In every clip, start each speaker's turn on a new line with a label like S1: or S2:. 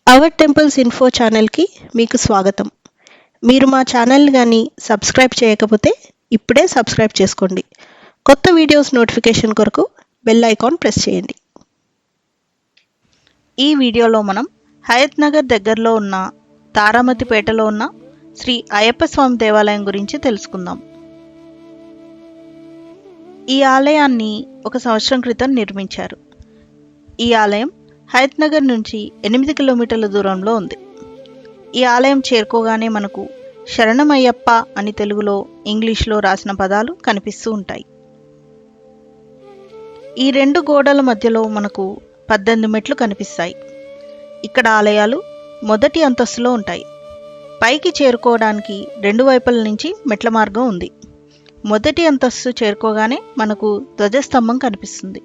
S1: Hour temples info ఛానల్కి మీకు స్వాగతం. మీరు మా ఛానల్ కానీ సబ్స్క్రైబ్ చేయకపోతే ఇప్పుడే సబ్స్క్రైబ్ చేసుకోండి. కొత్త వీడియోస్ నోటిఫికేషన్ కొరకు బెల్ ఐకాన్ ప్రెస్ చేయండి.
S2: ఈ వీడియోలో మనం హయత్ నగర్ దగ్గరలో ఉన్న తారామతిపేటలో ఉన్న శ్రీ అయ్యప్ప స్వామి దేవాలయం గురించి తెలుసుకుందాం. ఈ ఆలయాన్ని 1 సంవత్సరం క్రితం నిర్మించారు. ఈ ఆలయం హయత్ నగర్ నుంచి 8 కిలోమీటర్ల దూరంలో ఉంది. ఈ ఆలయం చేరుకోగానే మనకు శరణమయ్యప్ప అని తెలుగులో ఇంగ్లీష్లో రాసిన పదాలు కనిపిస్తూ ఉంటాయి. ఈ 2 గోడల మధ్యలో మనకు 18 మెట్లు కనిపిస్తాయి. ఇక్కడ ఆలయాలు మొదటి అంతస్తులో ఉంటాయి. పైకి చేరుకోవడానికి 2 వైపుల నుంచి మెట్ల మార్గం ఉంది. మొదటి అంతస్తు చేరుకోగానే మనకు ధ్వజస్తంభం కనిపిస్తుంది.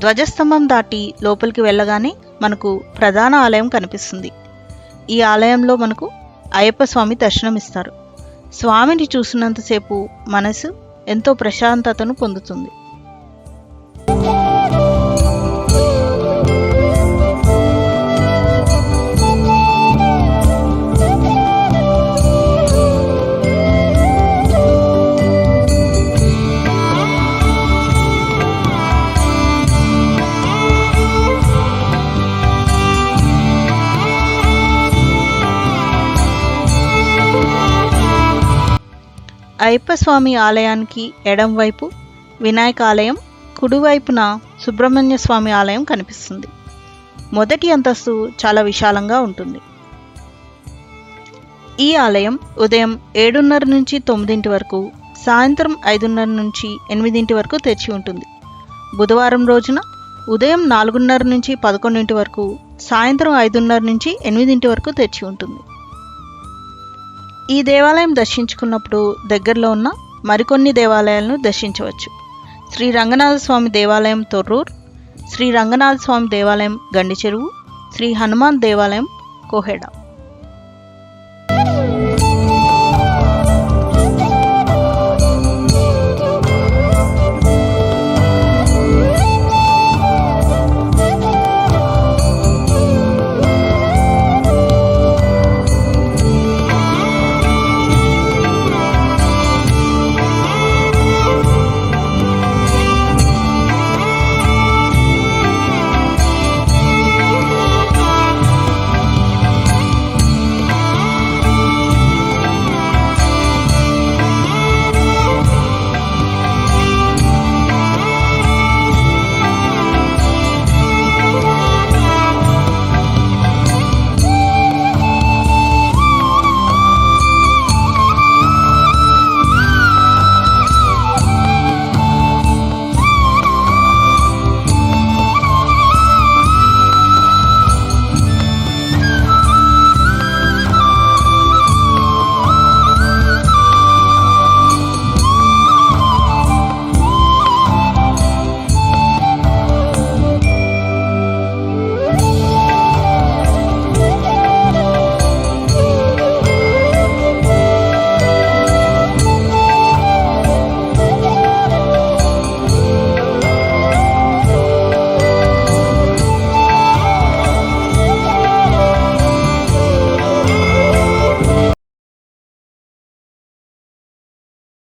S2: ధ్వజస్తంభం దాటి లోపలికి వెళ్ళగానే మనకు ప్రధాన ఆలయం కనిపిస్తుంది. ఈ ఆలయంలో మనకు అయ్యప్ప స్వామి దర్శనమిస్తారు. స్వామిని చూసినంతసేపు మనసు ఎంతో ప్రశాంతతను పొందుతుంది. అయ్యప్ప స్వామి ఆలయానికి ఎడం వైపు వినాయక ఆలయం, కుడివైపున సుబ్రహ్మణ్య స్వామి ఆలయం కనిపిస్తుంది. మొదటి అంతస్తు చాలా విశాలంగా ఉంటుంది. ఈ ఆలయం ఉదయం 7:30 నుంచి 9 వరకు, సాయంత్రం 5:30 నుంచి 8 వరకు తెరిచి ఉంటుంది. బుధవారం రోజున ఉదయం 4:30 నుంచి 11 వరకు, సాయంత్రం 5:30 నుంచి 8 వరకు తెరిచి ఉంటుంది. ఈ దేవాలయం దర్శించుకున్నప్పుడు దగ్గరలో ఉన్న మరికొన్ని దేవాలయాలను దర్శించవచ్చు. శ్రీ రంగనాథ స్వామి దేవాలయం తొర్రూర్, శ్రీ రంగనాథ స్వామి దేవాలయం గండిచెరువు, శ్రీ హనుమాన్ దేవాలయం కోహెడ.